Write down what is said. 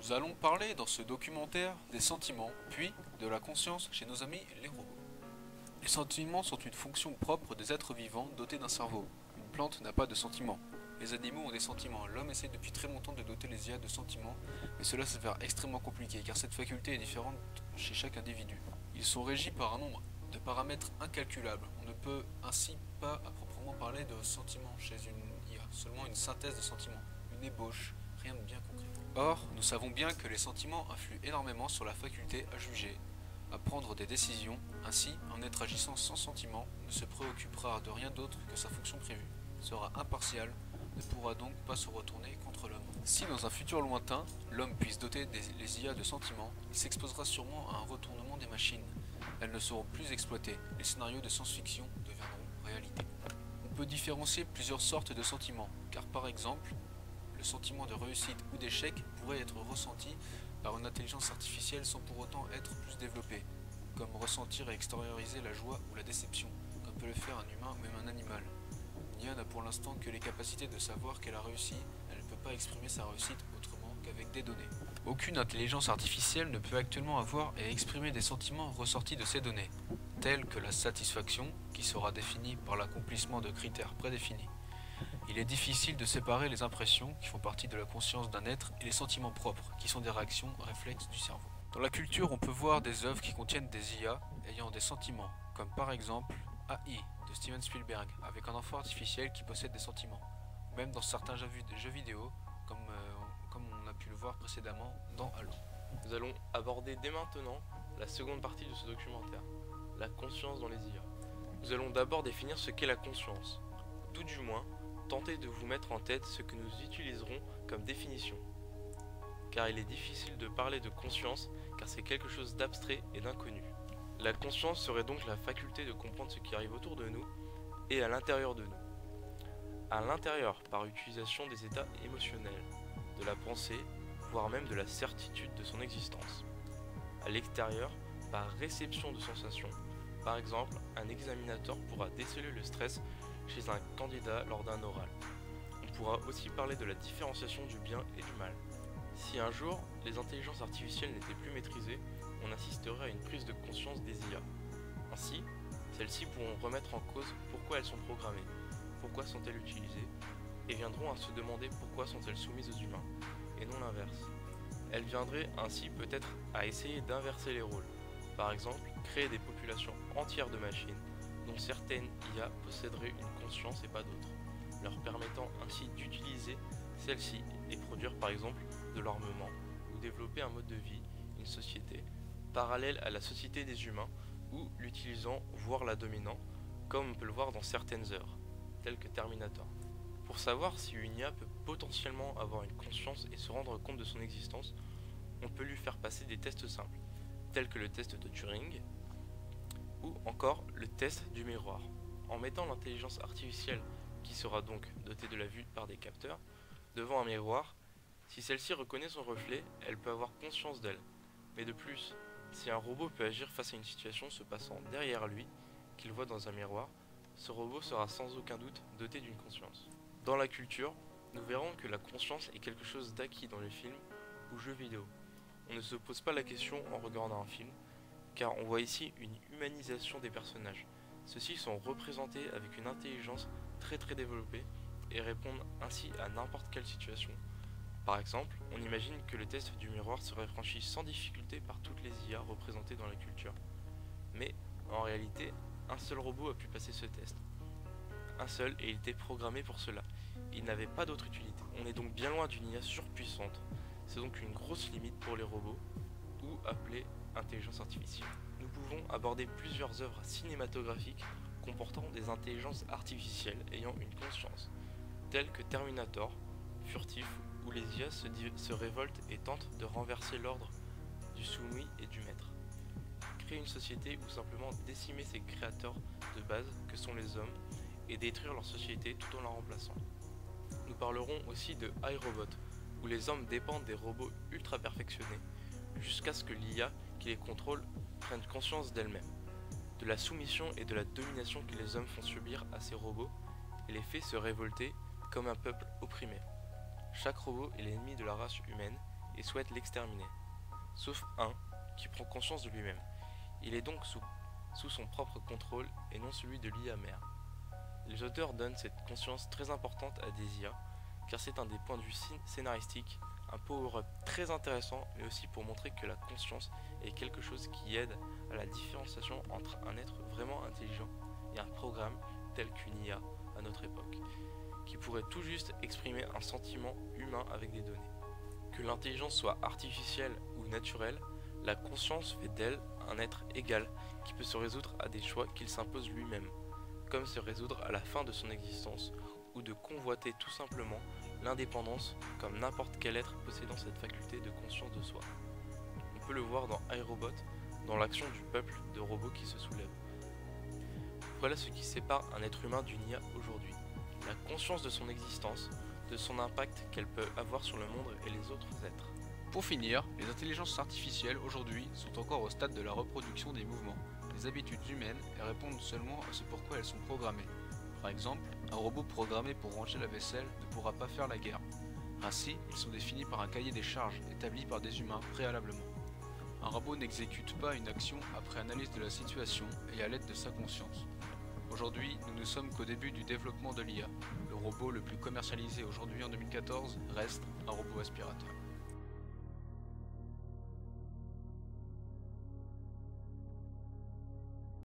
Nous allons parler dans ce documentaire des sentiments, puis de la conscience chez nos amis les robots. Les sentiments sont une fonction propre des êtres vivants dotés d'un cerveau. Une plante n'a pas de sentiments. Les animaux ont des sentiments. L'homme essaie depuis très longtemps de doter les IA de sentiments, mais cela s'avère extrêmement compliqué car cette faculté est différente chez chaque individu. Ils sont régis par un nombre de paramètres incalculables. On ne peut ainsi pas à proprement parler de sentiments chez une IA, seulement une synthèse de sentiments, une ébauche, rien de bien concret. Or, nous savons bien que les sentiments influent énormément sur la faculté à juger, à prendre des décisions. Ainsi, un être agissant sans sentiment ne se préoccupera de rien d'autre que sa fonction prévue, sera impartial, ne pourra donc pas se retourner contre l'homme. Si dans un futur lointain, l'homme puisse doter les IA de sentiments, il s'exposera sûrement à un retournement des machines. Elles ne seront plus exploitées, les scénarios de science-fiction deviendront réalité. On peut différencier plusieurs sortes de sentiments, car par exemple, le sentiment de réussite ou d'échec pourrait être ressenti par une intelligence artificielle sans pour autant être plus développé, comme ressentir et extérioriser la joie ou la déception, comme peut le faire un humain ou même un animal. Nia n'a pour l'instant que les capacités de savoir qu'elle a réussi, elle ne peut pas exprimer sa réussite autrement qu'avec des données. Aucune intelligence artificielle ne peut actuellement avoir et exprimer des sentiments ressortis de ces données, tels que la satisfaction, qui sera définie par l'accomplissement de critères prédéfinis. Il est difficile de séparer les impressions, qui font partie de la conscience d'un être, et les sentiments propres, qui sont des réactions réflexes du cerveau. Dans la culture, on peut voir des œuvres qui contiennent des IA ayant des sentiments, comme par exemple AI de Steven Spielberg, avec un enfant artificiel qui possède des sentiments, ou même dans certains jeux vidéo, comme on a pu le voir précédemment dans Halo. Nous allons aborder dès maintenant la seconde partie de ce documentaire, la conscience dans les IA. Nous allons d'abord définir ce qu'est la conscience, ou tout du moins tenter de vous mettre en tête ce que nous utiliserons comme définition. Car il est difficile de parler de conscience car c'est quelque chose d'abstrait et d'inconnu. La conscience serait donc la faculté de comprendre ce qui arrive autour de nous et à l'intérieur de nous. À l'intérieur par utilisation des états émotionnels, de la pensée, voire même de la certitude de son existence. À l'extérieur par réception de sensations. Par exemple, un examinateur pourra déceler le stress chez un candidat lors d'un oral. On pourra aussi parler de la différenciation du bien et du mal. Si un jour, les intelligences artificielles n'étaient plus maîtrisées, on assisterait à une prise de conscience des IA. Ainsi, celles-ci pourront remettre en cause pourquoi elles sont programmées, pourquoi sont-elles utilisées, et viendront à se demander pourquoi sont-elles soumises aux humains, et non l'inverse. Elles viendraient ainsi peut-être à essayer d'inverser les rôles. Par exemple, créer des populations entières de machines, dont certaines IA posséderaient une conscience et pas d'autres, leur permettant ainsi d'utiliser celle-ci et produire par exemple de l'armement ou développer un mode de vie, une société, parallèle à la société des humains ou l'utilisant voire la dominant, comme on peut le voir dans certaines œuvres, telles que Terminator. Pour savoir si une IA peut potentiellement avoir une conscience et se rendre compte de son existence, on peut lui faire passer des tests simples, tels que le test de Turing, ou encore le test du miroir. En mettant l'intelligence artificielle, qui sera donc dotée de la vue par des capteurs, devant un miroir, si celle-ci reconnaît son reflet, elle peut avoir conscience d'elle. Mais de plus, si un robot peut agir face à une situation se passant derrière lui, qu'il voit dans un miroir, ce robot sera sans aucun doute doté d'une conscience. Dans la culture, nous verrons que la conscience est quelque chose d'acquis dans les films ou jeux vidéo. On ne se pose pas la question en regardant un film, car on voit ici une humanisation des personnages. Ceux-ci sont représentés avec une intelligence très développée et répondent ainsi à n'importe quelle situation. Par exemple, on imagine que le test du miroir serait franchi sans difficulté par toutes les IA représentées dans la culture. Mais en réalité, un seul robot a pu passer ce test. Un seul, et il était programmé pour cela. Il n'avait pas d'autre utilité. On est donc bien loin d'une IA surpuissante. C'est donc une grosse limite pour les robots, ou appelée intelligence artificielle. Nous pouvons aborder plusieurs œuvres cinématographiques comportant des intelligences artificielles ayant une conscience, telles que Terminator, Furtif, où les IA se révoltent et tentent de renverser l'ordre du soumis et du maître. Créer une société ou simplement décimer ses créateurs de base que sont les hommes et détruire leur société tout en la remplaçant. Nous parlerons aussi de iRobot, où les hommes dépendent des robots ultra perfectionnés, jusqu'à ce que l'IA qui les contrôle prenne conscience d'elle-même, de la soumission et de la domination que les hommes font subir à ces robots et les fait se révolter comme un peuple opprimé. Chaque robot est l'ennemi de la race humaine et souhaite l'exterminer. Sauf un qui prend conscience de lui-même. Il est donc sous son propre contrôle et non celui de l'IA mère. Les auteurs donnent cette conscience très importante à des IA, car c'est un des points de vue scénaristiques, un power-up très intéressant, mais aussi pour montrer que la conscience est quelque chose qui aide à la différenciation entre un être vraiment intelligent et un programme tel qu'une IA à notre époque, qui pourrait tout juste exprimer un sentiment humain avec des données. Que l'intelligence soit artificielle ou naturelle, la conscience fait d'elle un être égal qui peut se résoudre à des choix qu'il s'impose lui-même, comme se résoudre à la fin de son existence ou de convoiter tout simplement l'indépendance comme n'importe quel être possédant cette faculté de conscience de soi. On peut le voir dans iRobot, dans l'action du peuple de robots qui se soulèvent. Voilà ce qui sépare un être humain d'une IA aujourd'hui. La conscience de son existence, de son impact qu'elle peut avoir sur le monde et les autres êtres. Pour finir, les intelligences artificielles aujourd'hui sont encore au stade de la reproduction des mouvements, des habitudes humaines et répondent seulement à ce pourquoi elles sont programmées. Par exemple, un robot programmé pour ranger la vaisselle ne pourra pas faire la guerre. Ainsi, ils sont définis par un cahier des charges établi par des humains préalablement. Un robot n'exécute pas une action après analyse de la situation et à l'aide de sa conscience. Aujourd'hui, nous ne sommes qu'au début du développement de l'IA. Le robot le plus commercialisé aujourd'hui en 2014 reste un robot aspirateur.